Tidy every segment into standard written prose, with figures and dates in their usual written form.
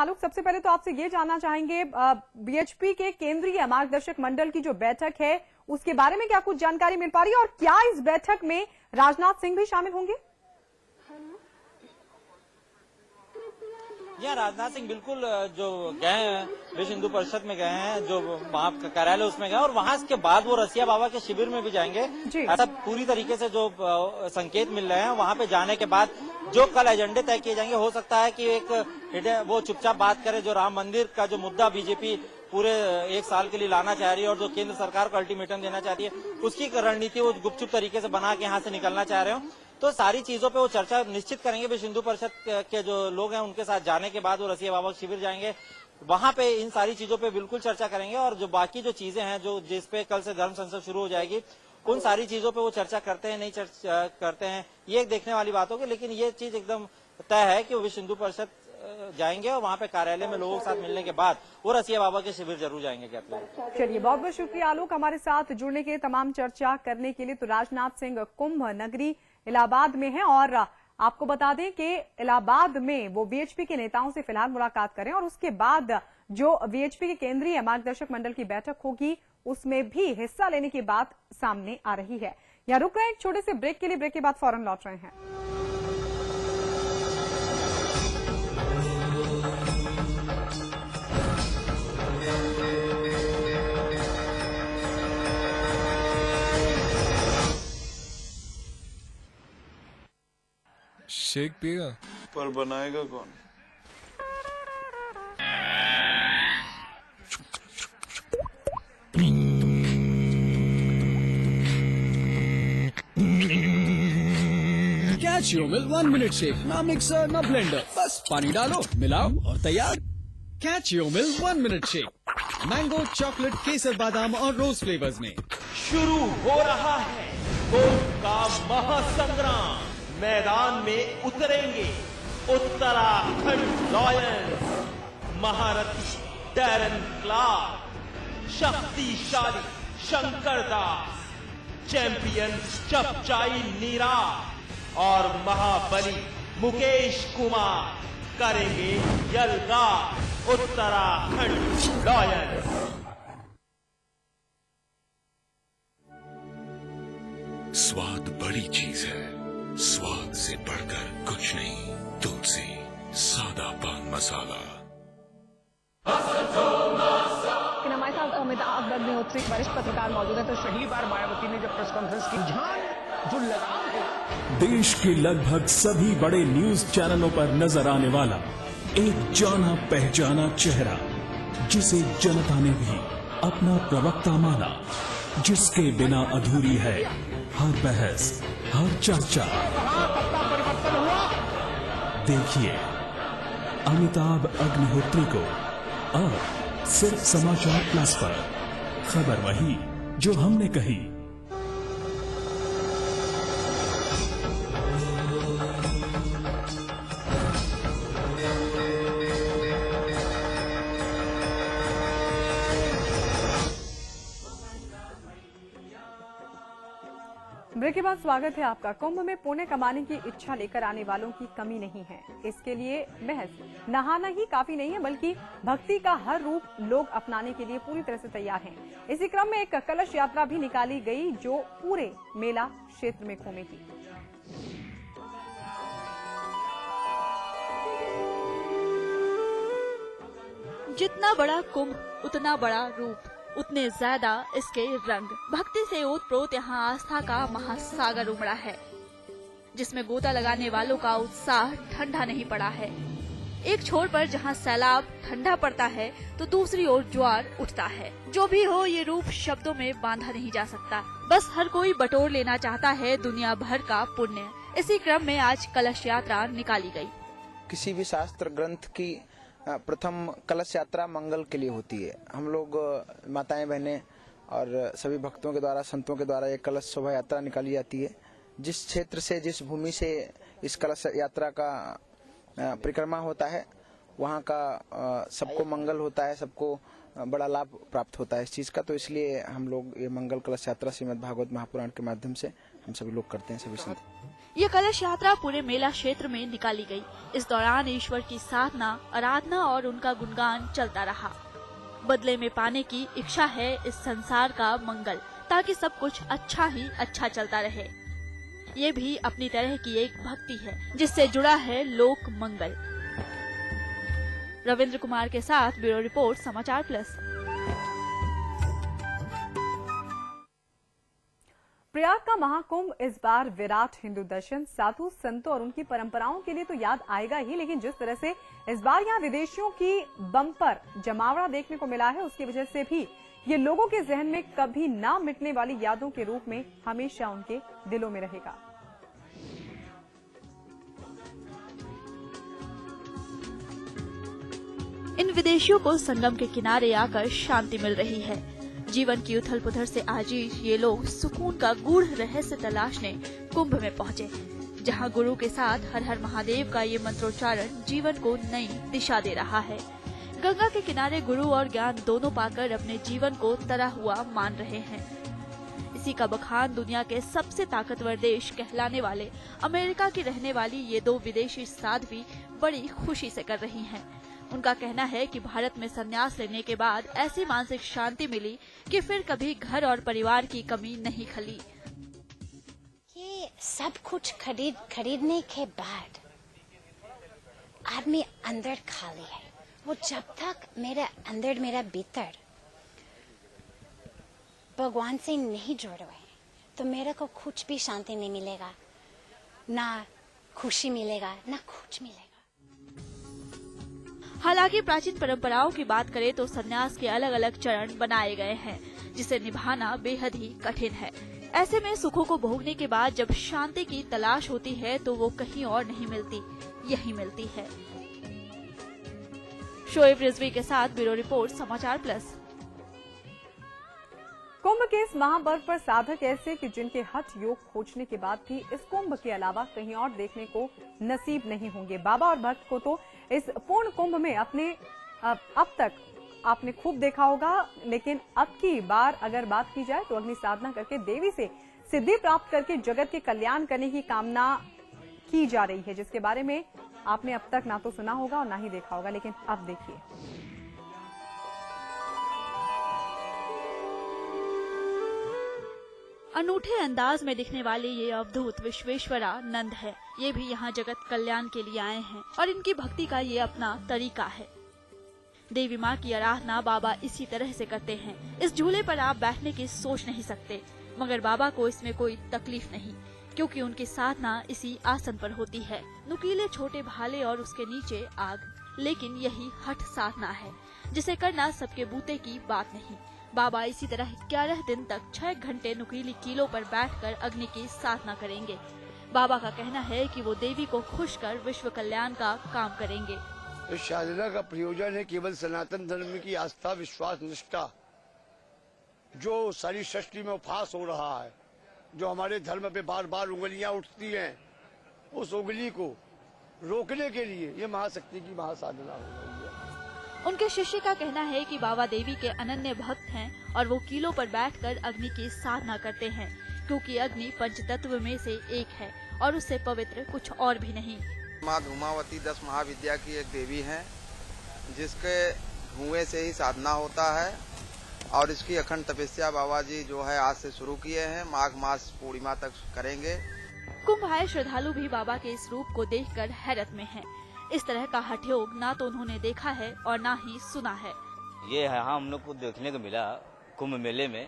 आलोक, सबसे पहले तो आपसे ये जानना चाहेंगे, बीएचपी के केंद्रीय मार्गदर्शक मंडल की जो बैठक है उसके बारे में क्या कुछ जानकारी मिल पा रही है और क्या इस बैठक में राजनाथ सिंह भी शामिल होंगे? यहाँ राजनाथ सिंह बिल्कुल जो गए हैं विश्व हिंदू परिषद में गए हैं, जो वहाँ का कार्यालय उसमें गए और वहाँ के बाद वो रसिया बाबा के शिविर में भी जाएंगे। ऐसा पूरी तरीके से जो संकेत मिल रहे हैं, वहाँ पे जाने के बाद जो कल एजेंडे तय किए जाएंगे, हो सकता है कि एक वो चुपचाप बात करे, जो राम मंदिर का जो मुद्दा बीजेपी पूरे 1 साल के लिए लाना चाह रही है और जो केंद्र सरकार को अल्टीमेटम देना चाहती है, उसकी रणनीति वो गुपचुप तरीके से बना के यहाँ से निकलना चाह रहे हो। तो सारी चीजों पे वो चर्चा निश्चित करेंगे। विश्व हिंदू परिषद के जो लोग हैं उनके साथ जाने के बाद वो रसिया बाबा शिविर जाएंगे, वहां पे इन सारी चीजों पे बिल्कुल चर्चा करेंगे और जो बाकी जो चीजें हैं, जो जिसपे कल से धर्म संसद शुरू हो जाएगी, उन सारी चीजों पे वो चर्चा करते हैं नहीं चर्चा करते हैं, ये एक देखने वाली बात होगी। लेकिन ये चीज एकदम तय है कि विश्व हिंदू परिषद जाएंगे और वहाँ पे कार्यालय में लोगों के साथ मिलने के बाद वो रसिया बाबा के शिविर जरूर जाएंगे। कहते हैं। चलिए, बहुत बहुत शुक्रिया आलोक हमारे साथ जुड़ने के, तमाम चर्चा करने के लिए। तो राजनाथ सिंह कुंभ नगरी इलाहाबाद में है और आपको बता दें कि इलाहाबाद में वो बीएचपी के नेताओं से फिलहाल मुलाकात करें और उसके बाद जो बीएचपी के केंद्रीय मार्गदर्शक मंडल की बैठक होगी उसमें भी हिस्सा लेने की बात सामने आ रही है। यहाँ रुक रहे हैं एक छोटे से ब्रेक के लिए, ब्रेक के बाद फौरन लौट रहे हैं। शेक पिएगा? पर बनाएगा कौन? कैचियोमिल 1 मिनट शेक, ना मिक्सर ना ब्लेंडर, बस पानी डालो, मिलाओ और तैयार। कैचियोमिल 1 मिनट शेक, मैंगो, चॉकलेट, केसर, बादाम और रोज फ्लेवर्स में। शुरू हो रहा है कुंभ का महासंग्राम। मैदान में उतरेंगे उत्तराखंड लॉयंस, महारथी डैरन क्लार्क, शक्तिशाली शंकर दास, चैंपियन चपचाई नीरा और महाबली मुकेश कुमार करेंगे यलगार उत्तराखंड लॉयंस। स्वाद बड़ी चीज है, स्वाद से बढ़कर कुछ नहीं। तुलसी सादा पान मसाला। हमारे साथ अमिताभ अग्निहोत्री वरिष्ठ पत्रकार मौजूद है। तो पहली बार मायावती ने जब प्रेस कॉन्फ्रेंस की, जो लगाम है, देश के लगभग सभी बड़े न्यूज चैनलों पर नजर आने वाला एक जाना पहचाना चेहरा, जिसे जनता ने भी अपना प्रवक्ता माना, जिसके बिना अधूरी है हर बहस, हर चर्चा। देखिए अमिताभ अग्निहोत्री को अब सिर्फ समाचार प्लस पर। खबर वही जो हमने कही। ब्रेक के बाद स्वागत है आपका। कुंभ में पुण्य कमाने की इच्छा लेकर आने वालों की कमी नहीं है। इसके लिए महज नहाना ही काफी नहीं है, बल्कि भक्ति का हर रूप लोग अपनाने के लिए पूरी तरह से तैयार हैं। इसी क्रम में एक कलश यात्रा भी निकाली गई जो पूरे मेला क्षेत्र में घूमेगी। जितना बड़ा कुंभ उतना बड़ा रूप, उतने ज्यादा इसके रंग। भक्ति से ओतप्रोत यहाँ आस्था का महासागर उमड़ा है, जिसमें गोता लगाने वालों का उत्साह ठंडा नहीं पड़ा है। एक छोर पर जहाँ सैलाब ठंडा पड़ता है तो दूसरी ओर ज्वार उठता है। जो भी हो, ये रूप शब्दों में बांधा नहीं जा सकता। बस हर कोई बटोर लेना चाहता है दुनिया भर का पुण्य। इसी क्रम में आज कलश यात्रा निकाली गई। किसी भी शास्त्र ग्रंथ की प्रथम कलश यात्रा मंगल के लिए होती है। हम लोग माताएं बहनें और सभी भक्तों के द्वारा, संतों के द्वारा एक कलश शोभा यात्रा निकाली जाती है। जिस क्षेत्र से, जिस भूमि से इस कलश यात्रा का परिक्रमा होता है, वहाँ का सबको मंगल होता है, सबको बड़ा लाभ प्राप्त होता है इस चीज़ का। तो इसलिए हम लोग ये मंगल कलश यात्रा श्रीमद् भागवत महापुराण के माध्यम से हम सभी लोग करते हैं, सभी संत। ये कलश यात्रा पूरे मेला क्षेत्र में निकाली गई। इस दौरान ईश्वर की साधना, आराधना और उनका गुणगान चलता रहा। बदले में पाने की इच्छा है इस संसार का मंगल, ताकि सब कुछ अच्छा ही अच्छा चलता रहे। ये भी अपनी तरह की एक भक्ति है जिससे जुड़ा है लोक मंगल। रविंद्र कुमार के साथ ब्यूरो रिपोर्ट, समाचार प्लस। प्रयाग का महाकुंभ इस बार विराट हिंदू दर्शन, साधु संतों और उनकी परंपराओं के लिए तो याद आएगा ही, लेकिन जिस तरह से इस बार यहाँ विदेशियों की बम्पर जमावड़ा देखने को मिला है, उसकी वजह से भी ये लोगों के जहन में कभी ना मिटने वाली यादों के रूप में हमेशा उनके दिलों में रहेगा। इन विदेशियों को संगम के किनारे आकर शांति मिल रही है। जीवन की उथल पुथल से आजीज ये लोग सुकून का गूढ़ रहस्य तलाशने कुंभ में पहुँचे, जहां गुरु के साथ हर हर महादेव का ये मंत्रोच्चारण जीवन को नई दिशा दे रहा है। गंगा के किनारे गुरु और ज्ञान दोनों पाकर अपने जीवन को तरा हुआ मान रहे हैं। इसी का बखान दुनिया के सबसे ताकतवर देश कहलाने वाले अमेरिका की रहने वाली ये दो विदेशी साध्वी बड़ी खुशी से कर रही हैं। उनका कहना है कि भारत में संन्यास लेने के बाद ऐसी मानसिक शांति मिली कि फिर कभी घर और परिवार की कमी नहीं खली। ये सब कुछ खरीदने के बाद आदमी अंदर खाली है। वो जब तक मेरा भीतर भगवान से नहीं जुड़े हुए तो मेरे को कुछ भी शांति नहीं मिलेगा, ना खुशी मिलेगा, ना कुछ मिलेगा। हालांकि प्राचीन परंपराओं की बात करें तो संन्यास के अलग अलग चरण बनाए गए हैं, जिसे निभाना बेहद ही कठिन है। ऐसे में सुखों को भोगने के बाद जब शांति की तलाश होती है तो वो कहीं और नहीं मिलती, यही मिलती है। शोएब रिजवी के साथ ब्यूरो रिपोर्ट, समाचार प्लस। कुंभ के इस महापर्व पर साधक ऐसे कि जिनके हठ योग खोजने के बाद भी इस कुंभ के अलावा कहीं और देखने को नसीब नहीं होंगे। बाबा और भक्त को तो इस पूर्ण कुंभ में अब तक आपने खूब देखा होगा, लेकिन अब की बार अगर बात की जाए तो अग्नि साधना करके देवी से सिद्धि प्राप्त करके जगत के कल्याण करने की कामना की जा रही है, जिसके बारे में आपने अब तक ना तो सुना होगा और ना ही देखा होगा, लेकिन अब देखिए। अनूठे अंदाज में दिखने वाले ये अवधूत विश्वेश्वरा नंद है। ये भी यहाँ जगत कल्याण के लिए आए हैं और इनकी भक्ति का ये अपना तरीका है। देवी माँ की आराधना बाबा इसी तरह से करते हैं। इस झूले पर आप बैठने की सोच नहीं सकते, मगर बाबा को इसमें कोई तकलीफ नहीं, क्योंकि उनकी साधना इसी आसन पर होती है। नुकीले छोटे भाले और उसके नीचे आग, लेकिन यही हठ साधना है जिसे करना सबके बूते की बात नहीं। बाबा इसी तरह 11 दिन तक 6 घंटे नुकीली कीलों पर बैठकर अग्नि की साधना करेंगे। बाबा का कहना है कि वो देवी को खुश कर विश्व कल्याण का काम करेंगे। इस साधना का प्रयोजन है केवल सनातन धर्म की आस्था, विश्वास, निष्ठा जो सारी सृष्टि में उपहास हो रहा है, जो हमारे धर्म पे बार बार उंगलियां उठती हैं, उस उंगली को रोकने के लिए ये महाशक्ति की महासाधना हो रही है। उनके शिष्य का कहना है कि बाबा देवी के अनन्य भक्त हैं और वो कीलों पर बैठकर अग्नि की साधना करते हैं, क्योंकि अग्नि पंचतत्व में से एक है और उससे पवित्र कुछ और भी नहीं। माँ धूमावती 10 महाविद्या की एक देवी है, जिसके धुएं से ही साधना होता है और इसकी अखंड तपस्या बाबा जी जो है आज से शुरू किए हैं, माघ मास पूर्णिमा तक करेंगे। कुंभ आए श्रद्धालु भी बाबा के इस रूप को देखकर हैरत में हैं। इस तरह का हठ योग ना तो उन्होंने देखा है और ना ही सुना है। ये है हाँ, हम लोग को देखने को मिला कुंभ मेले में।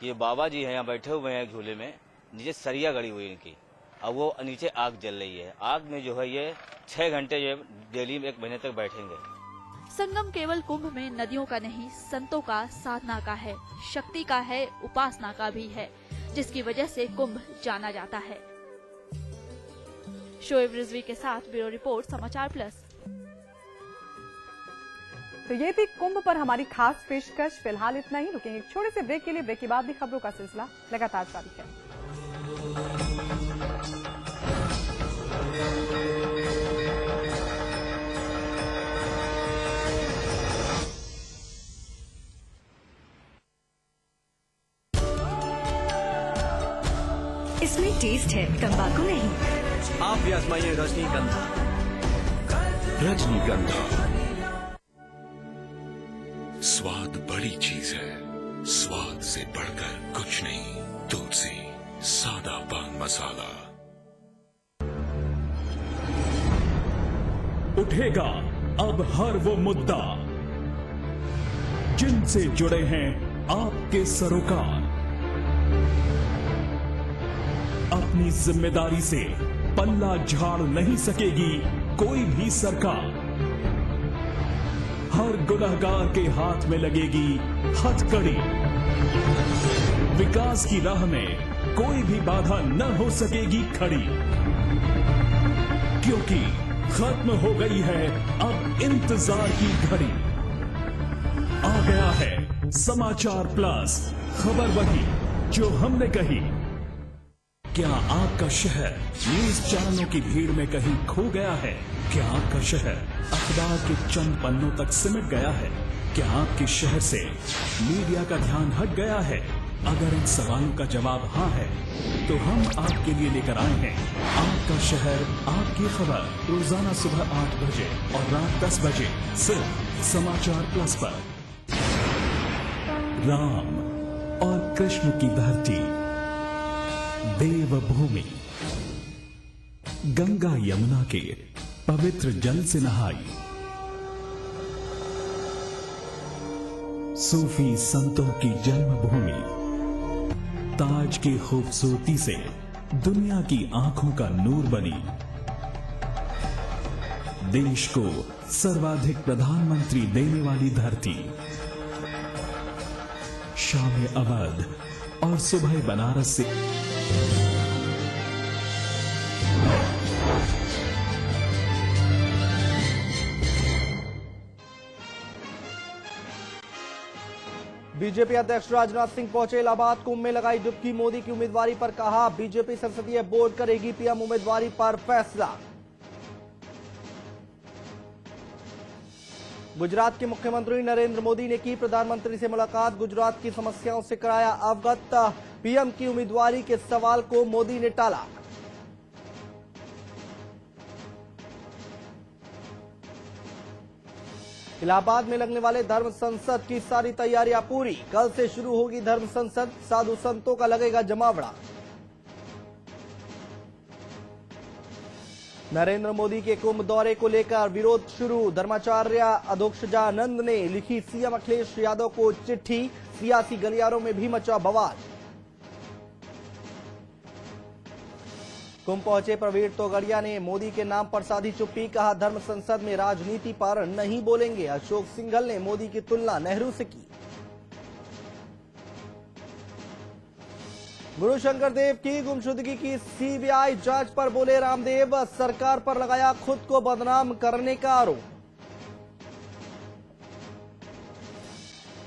ये बाबा जी है यहाँ बैठे हुए हैं झूले में, नीचे सरिया गड़ी हुई इनकी, और वो नीचे आग जल रही है। आग में जो है ये 6 घंटे ये डेली में 1 महीने तक बैठेंगे। संगम केवल कुंभ में नदियों का नहीं, संतों का, साधना का है, शक्ति का है, उपासना का भी है, जिसकी वजह से कुंभ जाना जाता है। शोएब रिजवी के साथ ब्यूरो रिपोर्ट, समाचार प्लस। तो ये थी कुंभ पर हमारी खास पेशकश। फिलहाल इतना ही, रुकेंगे एक छोटे से ब्रेक के लिए। ब्रेक के बाद भी खबरों का सिलसिला लगातार जारी है। इसमें टेस्ट है, तंबाकू नहीं। आज आप भी आजमाइए रजनीगंधा। रजनीगंधा, स्वाद बड़ी चीज है, स्वाद से बढ़कर कुछ नहीं। तुलसी, सादा पान मसाला। उठेगा अब हर वो मुद्दा जिनसे जुड़े हैं आपके सरोकार। अपनी जिम्मेदारी से पल्ला झाड़ नहीं सकेगी कोई भी सरकार। हर गुनहगार के हाथ में लगेगी हथकड़ी। विकास की राह में कोई भी बाधा न हो सकेगी खड़ी, क्योंकि खत्म हो गई है अब इंतजार की घड़ी। आ गया है समाचार प्लस, खबर वही जो हमने कही। क्या आपका शहर न्यूज चैनलों की भीड़ में कहीं खो गया है? क्या आपका शहर अखबार के चंद पन्नों तक सिमट गया है? क्या आपके शहर से मीडिया का ध्यान हट गया है? अगर इन सवालों का जवाब हाँ है, तो हम आपके लिए लेकर आए हैं आपका शहर, आपकी खबर, रोजाना सुबह 8 बजे और रात 10 बजे सिर्फ समाचार प्लस पर। राम और कृष्ण की धरती, देवभूमि, गंगा यमुना के पवित्र जल से नहाई, सूफी संतों की जन्मभूमि, ताज की खूबसूरती से दुनिया की आंखों का नूर बनी, देश को सर्वाधिक प्रधानमंत्री देने वाली धरती, शाम अवध और सुबह बनारस से बीजेपी अध्यक्ष राजनाथ सिंह पहुंचे इलाहाबाद। कुंभ में लगाई डुबकी, मोदी की उम्मीदवारी पर कहा बीजेपी संसदीय बोर्ड करेगी पीएम उम्मीदवारी पर फैसला। गुजरात के मुख्यमंत्री नरेंद्र मोदी ने की प्रधानमंत्री से मुलाकात, गुजरात की समस्याओं से कराया अवगत। पीएम की उम्मीदवारी के सवाल को मोदी ने टाला। इलाहाबाद में लगने वाले धर्म संसद की सारी तैयारियां पूरी, कल से शुरू होगी धर्म संसद, साधु संतों का लगेगा जमावड़ा। नरेंद्र मोदी के कुंभ दौरे को लेकर विरोध शुरू, धर्माचार्य अधोक्षजानंद ने लिखी सीएम अखिलेश यादव को चिट्ठी, सियासी गलियारों में भी मचा बवाल। कुंभ पहुंचे प्रवीण तोगड़िया ने मोदी के नाम पर साधी चुप्पी, कहा धर्म संसद में राजनीति पर नहीं बोलेंगे। अशोक सिंघल ने मोदी की तुलना नेहरू से की। गुरु शंकर देव की गुमशुदगी की सीबीआई जांच पर बोले रामदेव, सरकार पर लगाया खुद को बदनाम करने का आरोप।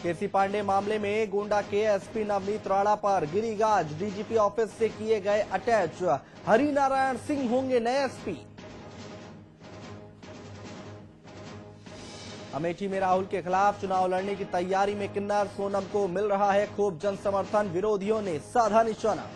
केसी पांडे मामले में गोंडा के एसपी नवनीत राणा पर गिरिराज डीजीपी ऑफिस से किए गए अटैच, हरिनारायण सिंह होंगे नए एसपी। अमेठी में राहुल के खिलाफ चुनाव लड़ने की तैयारी में किन्नर, सोनम को मिल रहा है खूब जन समर्थन, विरोधियों ने साधा निशाना।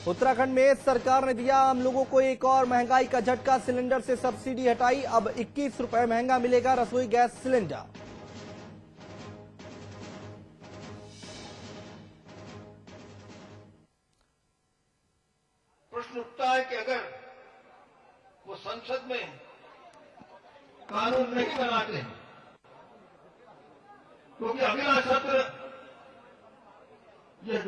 उत्तराखंड में सरकार ने दिया आम लोगों को एक और महंगाई का झटका, सिलेंडर से सब्सिडी हटाई, अब 21 रुपए महंगा मिलेगा रसोई गैस सिलेंडर। प्रश्न उठता है कि अगर वो संसद में कानून नहीं बनाते हैं, क्योंकि अगला सत्र ये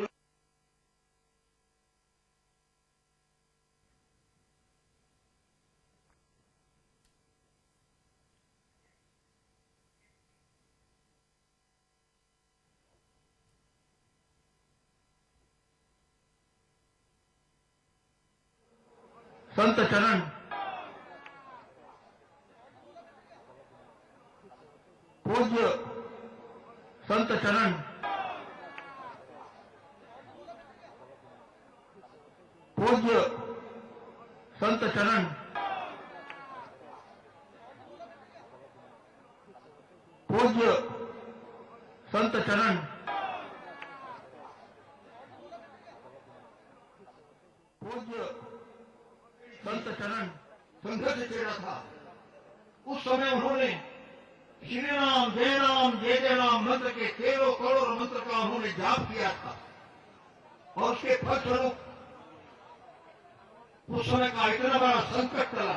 संत चरण पूज्य संत चरण पूज्य संत चरण पूज्य संत चरण संघर्ष छेड़ा था, उस समय उन्होंने श्री राम जय जय राम मंत्र के 13 करोड़ मंत्र का उन्होंने जाप किया था और उसके फलस्वरूप उस समय का इतना बड़ा संकट टला।